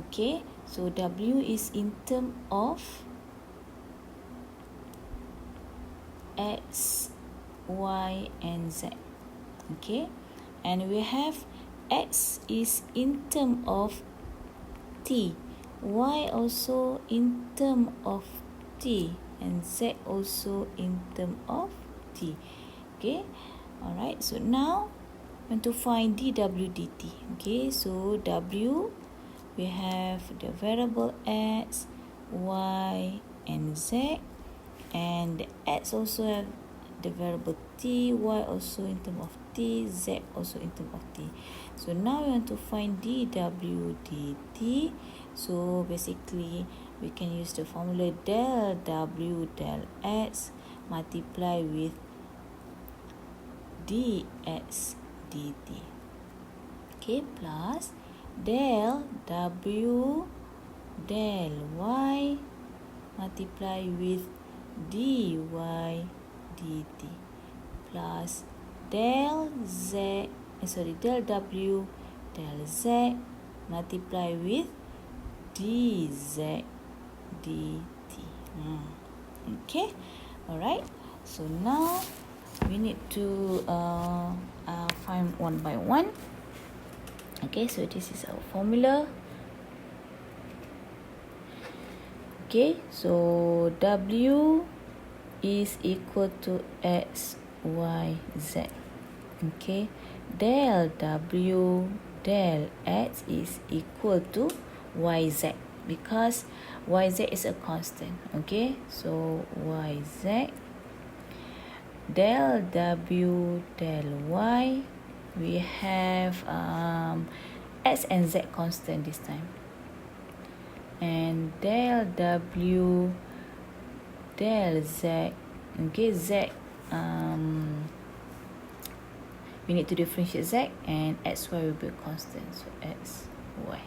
Okay, so W is in term of X, Y, and Z. Okay, and we have X is in term of T, Y also in term of T, and Z also in term of T. Okay, alright, so now we want to find dW dt. Okay, so W, we have the variable X, Y, and Z, and the X also have the variable T, Y also in terms of T, Z also in terms of T. So now we want to find dW dt. So basically we can use the formula del W del X multiply with dx dt. Okay, plus del W del Y multiply with dy dt plus del W del Z multiply with dz dt. Okay, alright, so now we need to find one by one. Okay, so this is our formula. Okay, so W is equal to X, Y, Z. Okay, del W del X is equal to YZ because YZ is a constant. Okay, so YZ del W del Y, we have X and Z constant this time, and del W del Z, okay, Z we need to differentiate Z, and XY will be constant, so XY.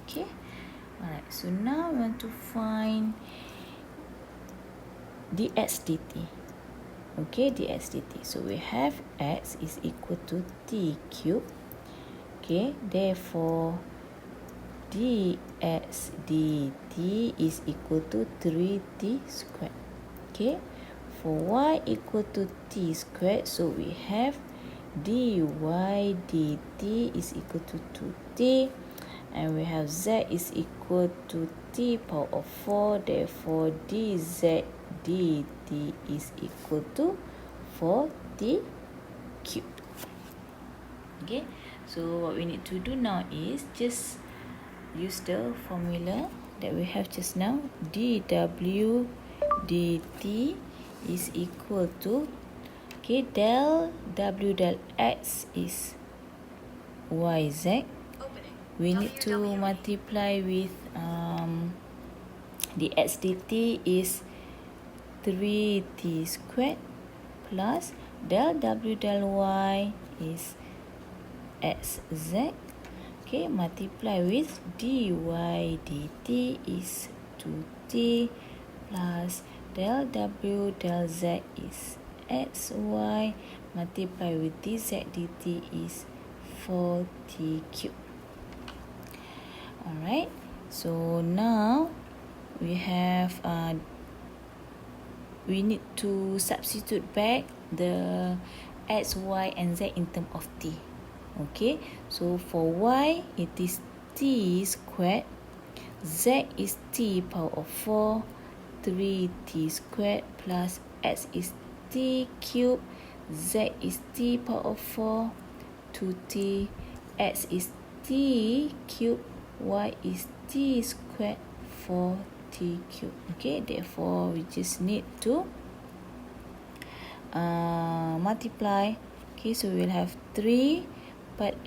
Okay, alright, so now we want to find dx dt. Okay, dx dt, so we have X is equal to T cube. Okay, therefore dx dt is equal to 3t squared. Okay, for y equal to t squared, so we have dy dt is equal to 2t, and we have z is equal to t power of 4, therefore dz dt is equal to 4t cubed. Okay, so what we need to do now is just use the formula that we have just now. dw dt is equal to, okay, del W del X is YZ. We need to multiply with dx dt is 3t squared plus del W del Y is XZ. Okay, multiply with dy dt is 2t plus del W del Z is XY, multiply with dz dt is 4t cubed. Alright, so now we have we need to substitute back the x, y, and z in terms of t. Okay, so for y it is t squared, z is t power of 4, 3t squared plus x is t cubed, z is t power of 4, 2t, x is t cubed, y is t squared, 4t cubed. Okay, therefore we just need to multiply. Okay, so we will have 3 4, 5,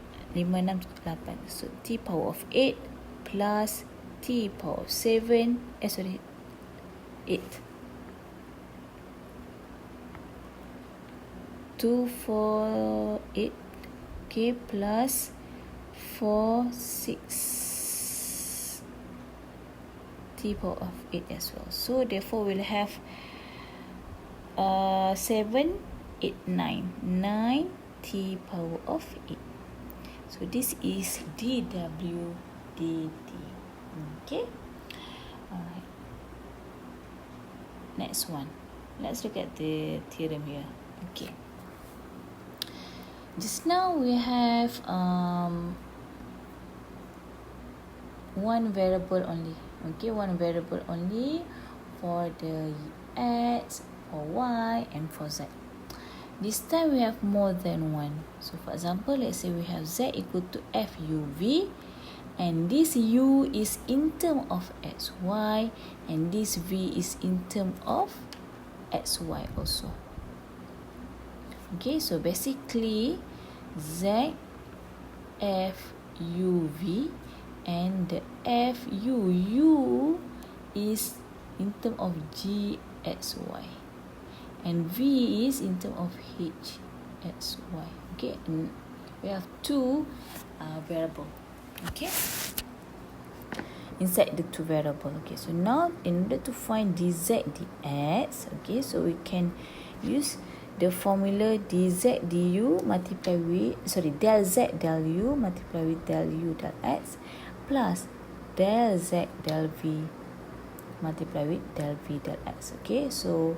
6, 8, so t power of 8 plus t power of 7, 8. 2, 4, 8, okay, plus 4, 6, t power of 8 as well. So therefore we'll have 7, 8, 9, 9 t power of 8. So this is dw dt. Okay. Alright. Next one. Let's look at the theorem here. Okay. Just now we have one variable only. Okay, one variable only for the x, for y, and for z. This time we have more than one. So for example, let's say we have z equal to f u v, and this u is in term of x, y, and this v is in term of x, y also. Okay, so basically z f u v, and the f u is in term of g x y, and v is in term of h x y. Okay, and we have two variable. Okay, inside the two variable. Okay, so now in order to find dz dx, okay, so we can use the formula dz du multiply with del z del u multiply with del u del x plus del z del v multiply with del v del x. Okay, so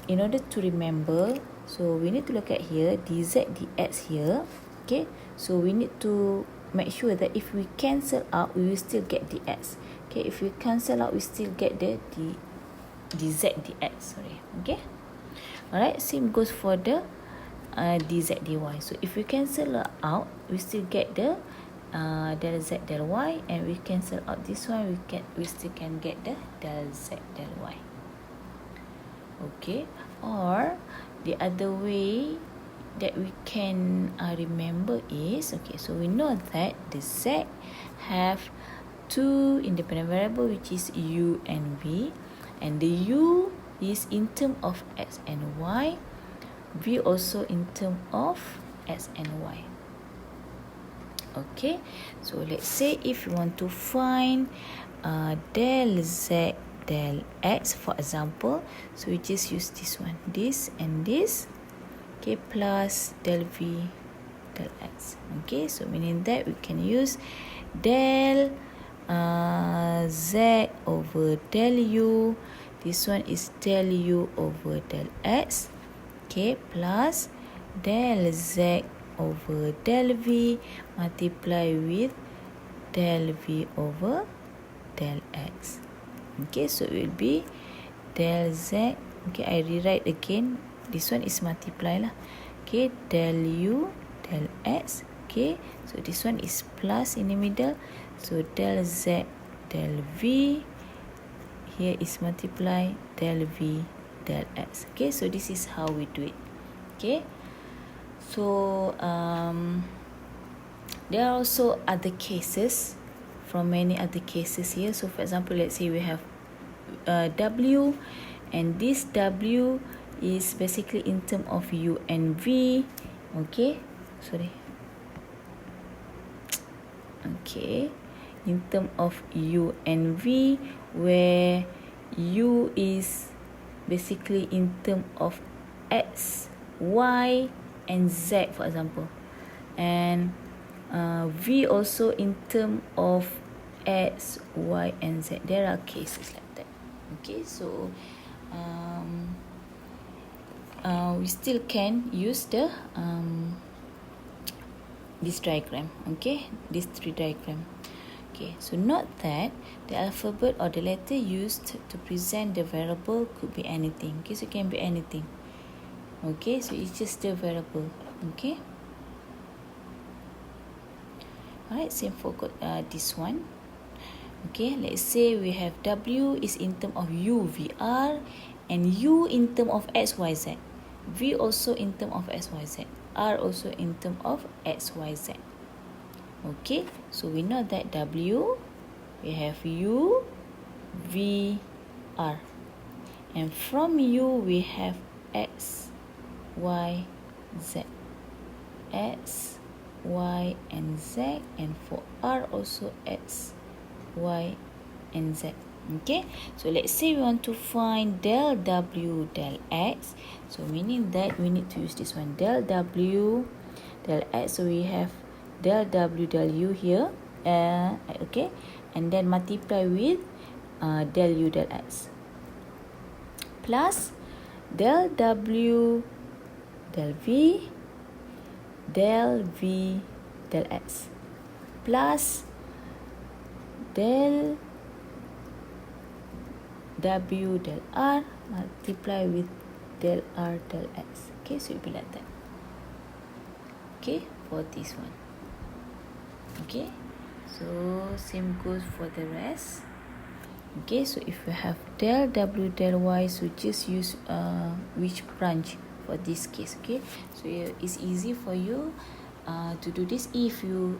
in order to remember, so we need to look at here dz dx here. Okay, so we need to make sure that if we cancel out, we will still get dx. Okay, if we cancel out, we still get the dz dx. Sorry. Okay. Alright, same goes for the dz dy. So if we cancel out, we still get the del z del y, and we cancel out this one, we still can get the del z del y. Okay, or the other way that we can remember is, okay, so we know that the z have two independent variable, which is u and v, and the u is in term of x and y, v also in term of x and y. Okay, so let's say if you want to find del z del x, for example, so we just use this one, this and this, okay, plus del v del x. Okay, so meaning that we can use del z over del u, this one is del u over del x, okay, plus del z over del v multiply with del v over del x. Okay, so it will be del z, okay, I rewrite again, this one is multiply lah, okay, del u del x, okay, so this one is plus in the middle, so del z del v, here is multiply del v del x. Okay, so this is how we do it. Okay, so there are also other cases, from many other cases here. So for example, let's say we have w, and this w is basically in term of u and v. Okay, sorry. Okay, in term of u and v, where u is basically in term of x, y, and z, for example, and v also in term of x, y, and z. There are cases like that. Okay, so we still can use the this diagram. Okay, this three diagram. Okay, so note that the alphabet or the letter used to present the variable could be anything. Okay, so it can be anything. Okay, so it's just the variable. Okay. Alright, same for this one. Okay, let's say we have w is in term of u, v, r, and u in term of x, y, z. V also in term of x, y, z. R also in term of x, y, z. Okay, so we know that w, we have u, v, r. And from u, we have x, y, z. X, y, and z. And for r also x, y, and z. Okay, so let's say we want to find del w del x, so meaning that we need to use this one, del w del x. So we have del w del u here, okay, and then multiply with del u del x plus del w del v del v del x plus del w del r multiply with del r del x. Okay, so it will be like that. Okay, for this one. Okay, so same goes for the rest. Okay, so if you have del w del y, so just use which branch for this case. Okay, so it's easy for you to do this if you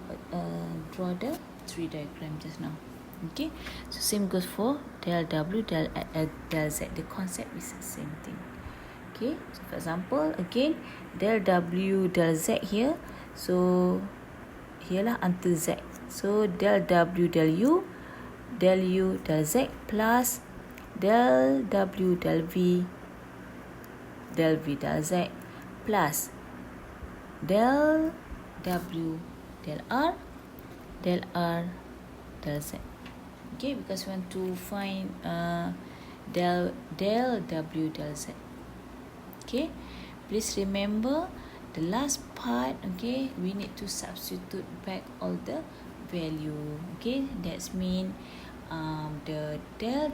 draw the tree diagram just now. Okay, so same goes for del w del z. The concept is the same thing. Okay, so for example, again del w del z here, so here lah until z, so del w del u del z plus del w del v del z plus del w del r del z. Okay, because we want to find del w del z. Okay, please remember the last part. Okay, we need to substitute back all the value. Okay, that's mean the del